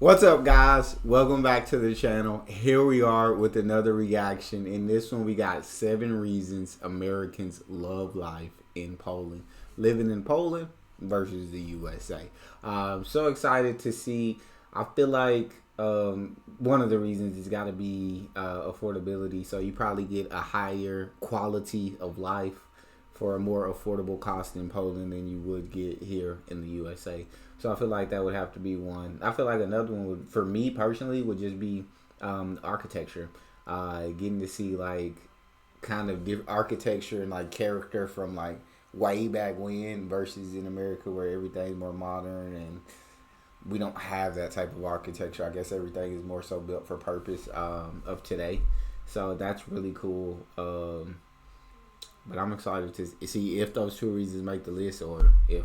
What's up, guys? Welcome back to the channel. Here we are with another reaction. In this one, we got 7 reasons Americans love life in Poland. Living in Poland versus the USA. I'm so excited to see. I feel like one of the reasons has got to be affordability. So you probably get a higher quality of life for a more affordable cost in Poland than you would get here in the USA. So I feel like that would have to be one. I feel like another one would, for me personally, would just be architecture. Getting to see like kind of architecture and like character from like way back when versus in America where everything's more modern and we don't have that type of architecture. I guess everything is more so built for purpose of today. So that's really cool. But I'm excited to see if those 2 reasons make the list or if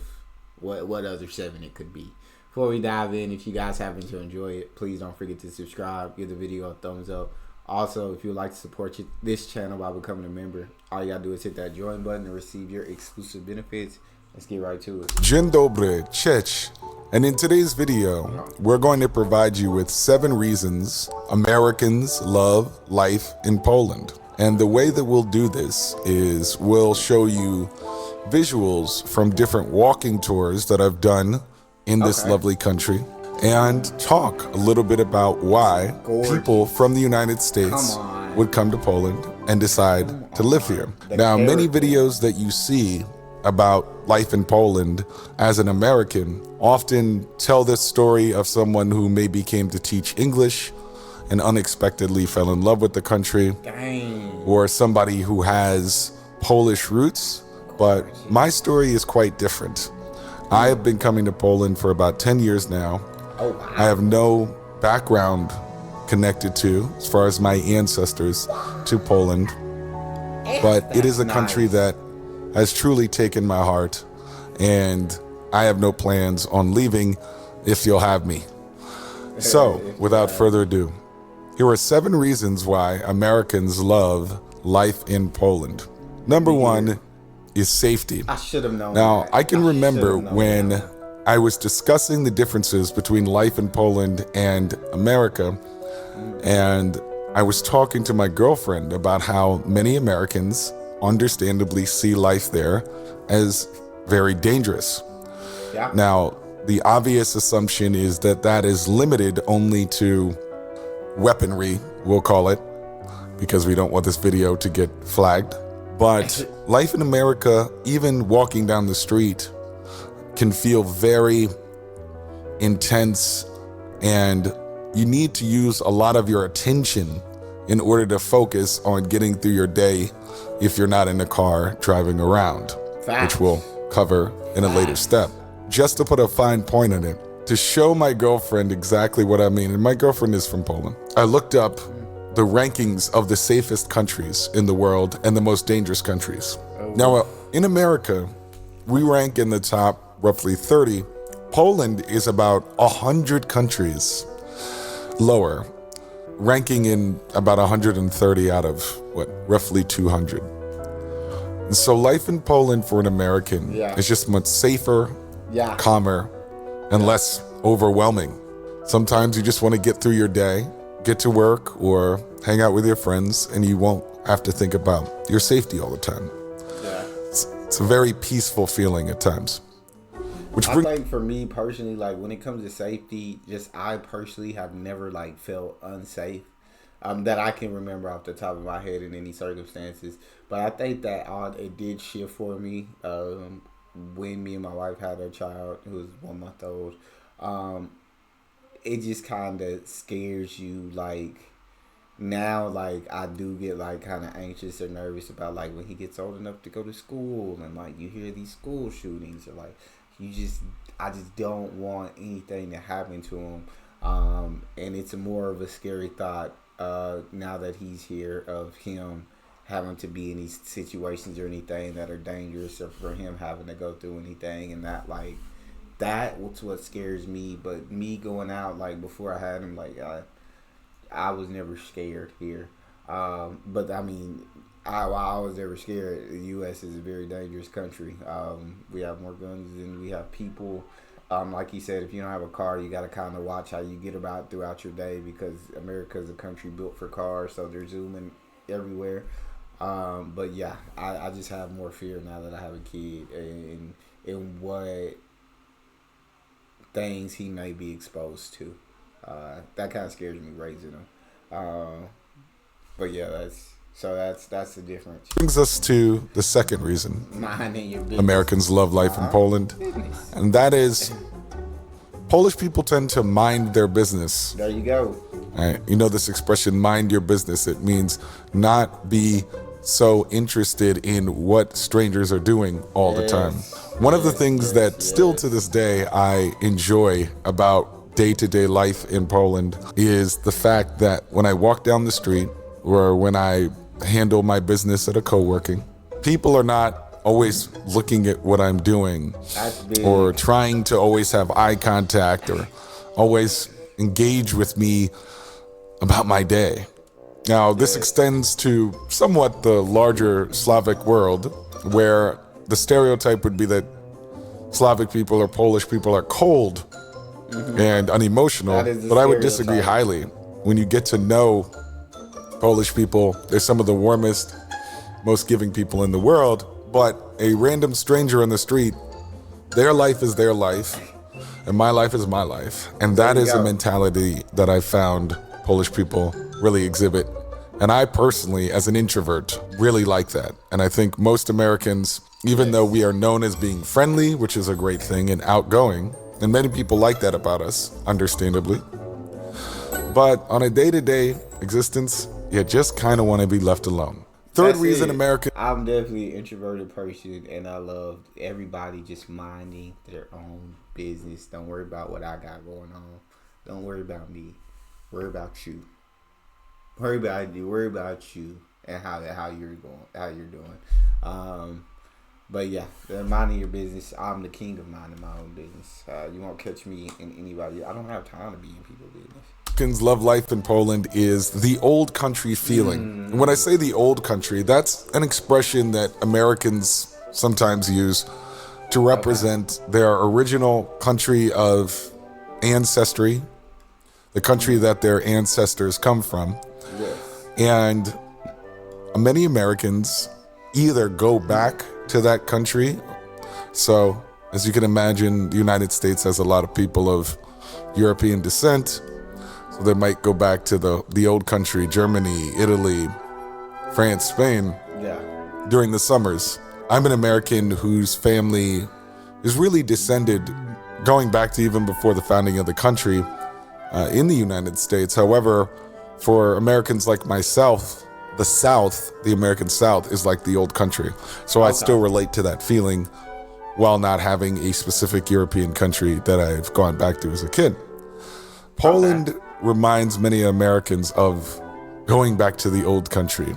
what other 7 it could be. Before we dive in, if you guys happen to enjoy it, please don't forget to subscribe, give the video a thumbs up. Also, if you'd like to support this channel by becoming a member, all you gotta do is hit that join button to receive your exclusive benefits. Let's get right to it. Dzień dobry, cześć. And in today's video, we're going to provide you with 7 reasons Americans love life in Poland. And the way that we'll do this is we'll show you visuals from different walking tours that I've done in this lovely country and talk a little bit about why people from the United States would come to Poland and decide to live here. Now, many videos that you see about life in Poland as an American often tell this story of someone who maybe came to teach English and unexpectedly fell in love with the country, or somebody who has Polish roots. But my story is quite different. I have been coming to Poland for about 10 years now. I have no background connected to, as far as my ancestors, to Poland. But it is a country that has truly taken my heart, and I have no plans on leaving if you'll have me. So, without further ado, here are 7 reasons why Americans love life in Poland. Number 1 is safety. I should have known. Now, that. I can remember when I was discussing the differences between life in Poland and America, and I was talking to my girlfriend about how many Americans understandably see life there as very dangerous. Yeah. Now, the obvious assumption is that that is limited only to weaponry, we'll call it, because we don't want this video to get flagged. But life in America, even walking down the street, can feel very intense, and you need to use a lot of your attention in order to focus on getting through your day if you're not in a car driving around, which we'll cover in a later step. Just to put a fine point on it, to show my girlfriend exactly what I mean, and my girlfriend is from Poland, I looked up the rankings of the safest countries in the world and the most dangerous countries. Now, in America, we rank in the top roughly 30. Poland is about 100 countries lower, ranking in about 130 out of, roughly 200. And so life in Poland for an American is just much safer, calmer, and less overwhelming. Sometimes you just want to get through your day, get to work, or hang out with your friends, and you won't have to think about your safety all the time. It's a very peaceful feeling at times. I think for me personally, like when it comes to safety, just I personally have never like felt unsafe that I can remember off the top of my head in any circumstances. But I think that it did shift for me when me and my wife had our child, who was 1 month old. It just kind of scares you. Like now, like I do get like kind of anxious or nervous about like when he gets old enough to go to school, and like you hear these school shootings, or like I just don't want anything to happen to him. And it's more of a scary thought now that he's here, of him having to be in these situations or anything that are dangerous, or for him having to go through anything, and that's what scares me. But me going out, like before I had him, like I was never scared here. But I mean, I was ever scared. The U.S. is a very dangerous country. We have more guns than we have people. Like you said, if you don't have a car, you got to kind of watch how you get about throughout your day, because America is a country built for cars, so they're zooming everywhere. But yeah, I just have more fear now that I have a kid, and what things he may be exposed to. That kind of scares me raising him. But yeah, that's the difference. Brings us to the second reason Minding your business. Americans love life in Poland, and that is Polish people tend to mind their business. There you go. Right. You know this expression, mind your business. It means not be so interested in what strangers are doing all the time. One of the things that still to this day I enjoy about day-to-day life in Poland is the fact that when I walk down the street or when I handle my business at a co-working, people are not always looking at what I'm doing or trying to always have eye contact or always engage with me about my day. Now, this extends to somewhat the larger Slavic world, where the stereotype would be that Slavic people or Polish people are cold and unemotional, but I would disagree highly. When you get to know Polish people, they're some of the warmest, most giving people in the world, but a random stranger on the street, their life is their life, and my life is my life. And that is a mentality that I found Polish people really exhibit. And I personally, as an introvert, really like that. And I think most Americans, even though we are known as being friendly, which is a great thing, and outgoing, and many people like that about us, understandably, but on a day-to-day existence, you just kind of want to be left alone. Third reason American... I'm definitely an introverted person, and I love everybody just minding their own business. Don't worry about what I got going on. Don't worry about me. Worry about you. Worry about you. Worry about you and how you're doing. But yeah, minding your business. I'm the king of minding my own business. You won't catch me in anybody. I don't have time to be in people's business. Americans love life in Poland is the old country feeling. And when I say the old country, that's an expression that Americans sometimes use to represent their original country of ancestry, the country that their ancestors come from. And many Americans either go back to that country. So, as you can imagine, the United States has a lot of people of European descent. So they might go back to the old country, Germany, Italy, France, Spain, during the summers. I'm an American whose family is really descended, going back to even before the founding of the country, in the United States. However, for Americans like myself, the South, the American South, is like the old country. So I still relate to that feeling while not having a specific European country that I've gone back to as a kid. Poland reminds many Americans of going back to the old country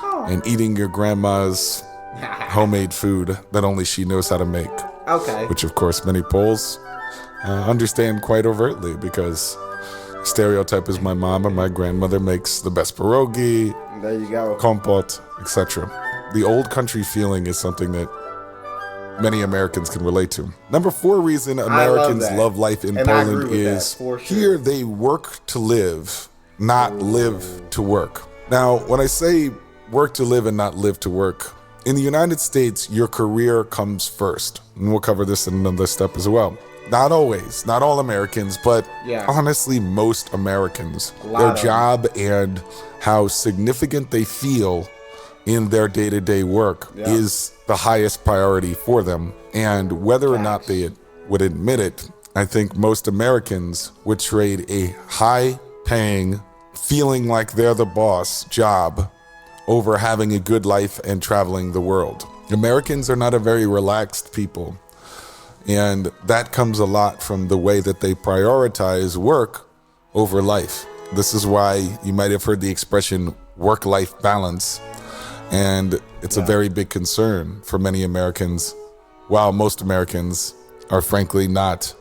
and eating your grandma's homemade food that only she knows how to make. Which, of course, many Poles understand quite overtly, because stereotype is my mom and my grandmother makes the best pierogi, there you go, kompot, etc. The old country feeling is something that many Americans can relate to. Number 4 reason Americans love life in Poland is here they work to live, not live to work. Now, when I say work to live and not live to work, in the United States, your career comes first. And we'll cover this in another step as well. Not always, not all Americans, but honestly, most Americans, their job and how significant they feel in their day-to-day work is the highest priority for them. And whether or not they would admit it, I think most Americans would trade a high-paying, feeling like they're the boss job over having a good life and traveling the world. Americans are not a very relaxed people. And that comes a lot from the way that they prioritize work over life. This is why you might have heard the expression work-life balance. And it's a very big concern for many Americans, while most Americans are frankly not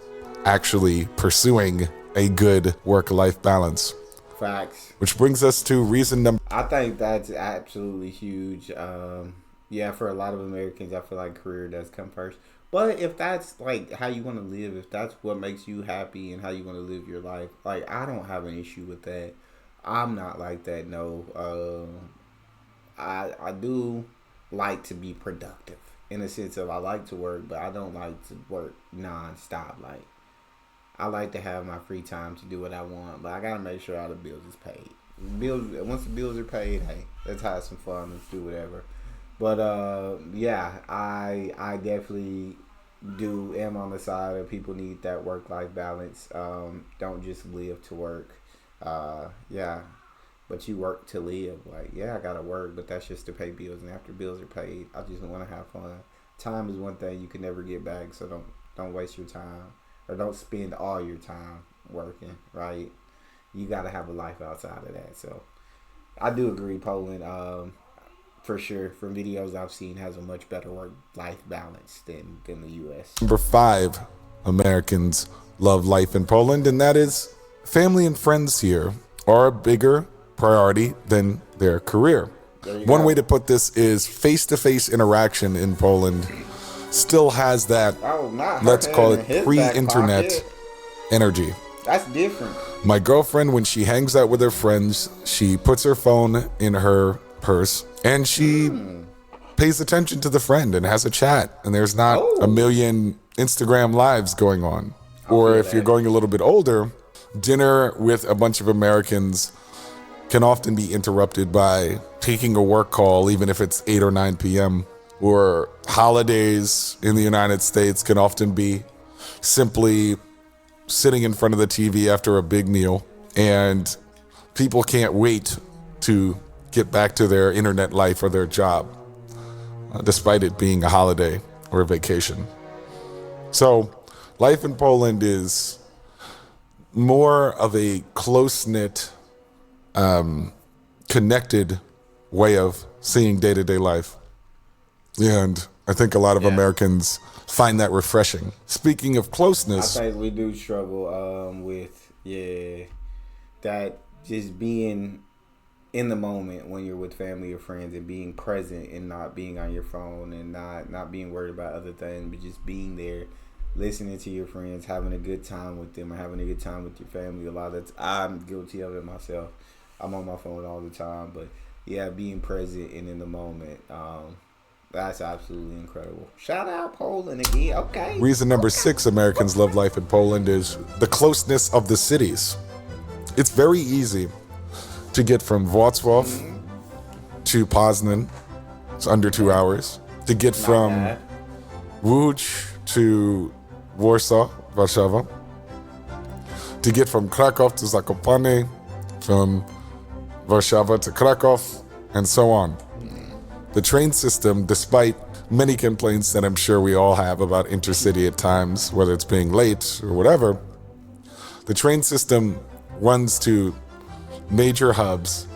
actually pursuing a good work-life balance. Facts. Which brings us to reason number... I think that's absolutely huge. For a lot of Americans, I feel like career does come first. But if that's like how you want to live, if that's what makes you happy and how you want to live your life, like I don't have an issue with that. I'm not like that. No, I do like to be productive in a sense of I like to work, but I don't like to work nonstop. Like I like to have my free time to do what I want, but I gotta make sure all the bills is paid. Bills once the bills are paid, hey, let's have some fun. Let's do whatever. But yeah, I definitely am on the side of people need that work life balance. Don't just live to work. Yeah, but you work to live. Like yeah, I gotta work, but that's just to pay bills. And after bills are paid, I just want to have fun. Time is one thing you can never get back, so don't waste your time or don't spend all your time working. Right, you gotta have a life outside of that. So I do agree, Poland. For sure, from videos I've seen, has a much better work-life balance than the U.S. Number 5, Americans love life in Poland, and that is family and friends here are a bigger priority than their career. One way to put this is face-to-face interaction in Poland still has that, let's call it pre-internet energy. That's different. My girlfriend, when she hangs out with her friends, she puts her phone in her purse and she pays attention to the friend and has a chat, and there's not a million Instagram lives going on. Or if you're going a little bit older, dinner with a bunch of Americans can often be interrupted by taking a work call, even if it's 8 or 9 p.m. Or holidays in the United States can often be simply sitting in front of the TV after a big meal, and people can't wait to get back to their internet life or their job, despite it being a holiday or a vacation. So life in Poland is more of a close-knit, connected way of seeing day-to-day life. And I think a lot of Americans find that refreshing. Speaking of closeness, I think we do struggle with that just being in the moment when you're with family or friends and being present and not being on your phone and not being worried about other things, but just being there, listening to your friends, having a good time with them, or having a good time with your family. A lot of I'm guilty of it myself. I'm on my phone all the time, but yeah, being present and in the moment. That's absolutely incredible. Shout out Poland again. Okay. Reason number 6 Americans love life in Poland is the closeness of the cities. It's very easy to get from Wrocław to Poznan. It's under 2 hours. To get from Łódź to Warsaw, Warszawa. To get from Kraków to Zakopane, from Warszawa to Kraków, and so on. The train system, despite many complaints that I'm sure we all have about intercity at times, whether it's being late or whatever, the train system runs to major hubs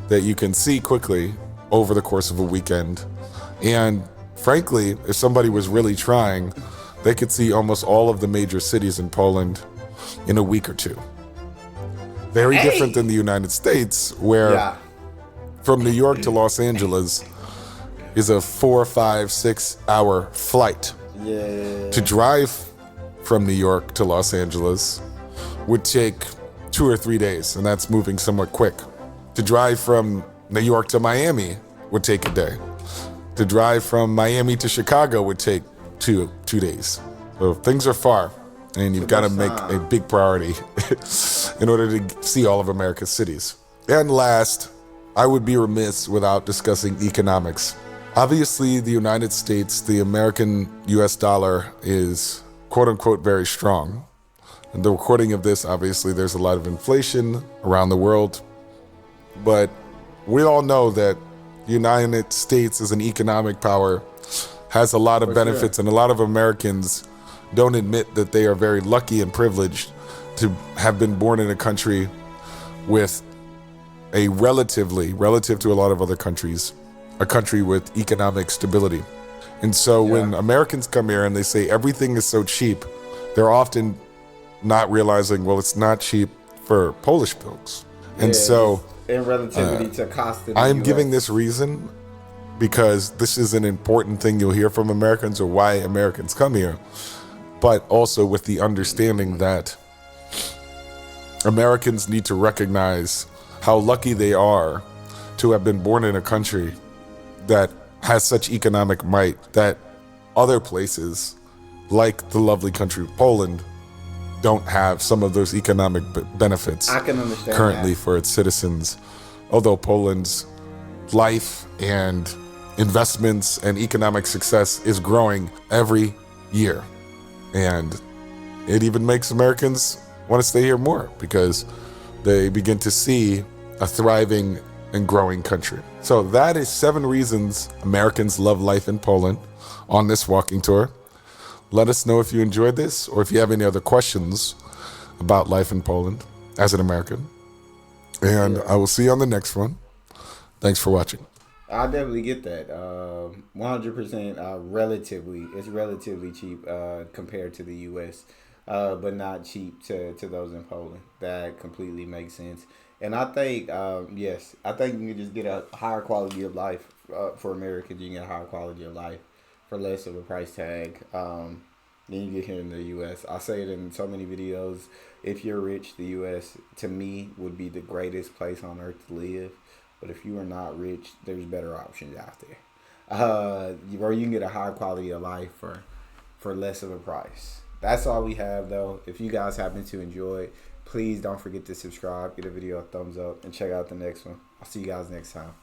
that you can see quickly over the course of a weekend. And frankly, if somebody was really trying, they could see almost all of the major cities in Poland in a week or two. Very different than the United States, where from New York to Los Angeles is a 4, 5, 6 hour flight. To drive from New York to Los Angeles would take 2 or 3 days, and that's moving somewhat quick. To drive from New York to Miami would take a day. To drive from Miami to Chicago would take two days. So things are far, and you've got to make a big priority in order to see all of America's cities. And last, I would be remiss without discussing economics. Obviously, the United States, the American US dollar is quote-unquote very strong. In the recording of this, obviously, there's a lot of inflation around the world. But we all know that the United States as an economic power has a lot of benefits, and a lot of Americans don't admit that they are very lucky and privileged to have been born in a country with a relative to a lot of other countries, a country with economic stability. And so when Americans come here and they say everything is so cheap, they're often not realizing, well, it's not cheap for Polish folks. And so in relativity to cost of the I'm US. giving this reason because this is an important thing you'll hear from Americans or why Americans come here, but also with the understanding that Americans need to recognize how lucky they are to have been born in a country that has such economic might that other places, like the lovely country of Poland, don't have some of those economic benefits I can understand currently that. for its citizens. Although Poland's life and investments and economic success is growing every year. And it even makes Americans want to stay here more because they begin to see a thriving and growing country. So that is 7 reasons Americans love life in Poland on this walking tour. Let us know if you enjoyed this or if you have any other questions about life in Poland as an American. And I will see you on the next one. Thanks for watching. I definitely get that. 100%. It's relatively cheap compared to the U.S., but not cheap to those in Poland. That completely makes sense. And I think, yes, I think you can just get a higher quality of life for Americans. You can get a higher quality of life for less of a price tag than you get here in the U.S. I say it in so many videos. If you're rich, the U.S. to me would be the greatest place on earth to live. But if you are not rich, there's better options out there. Where you can get a higher quality of life for less of a price. That's all we have, though. If you guys happen to enjoy it, please don't forget to subscribe, give the video a thumbs up, and check out the next one. I'll see you guys next time.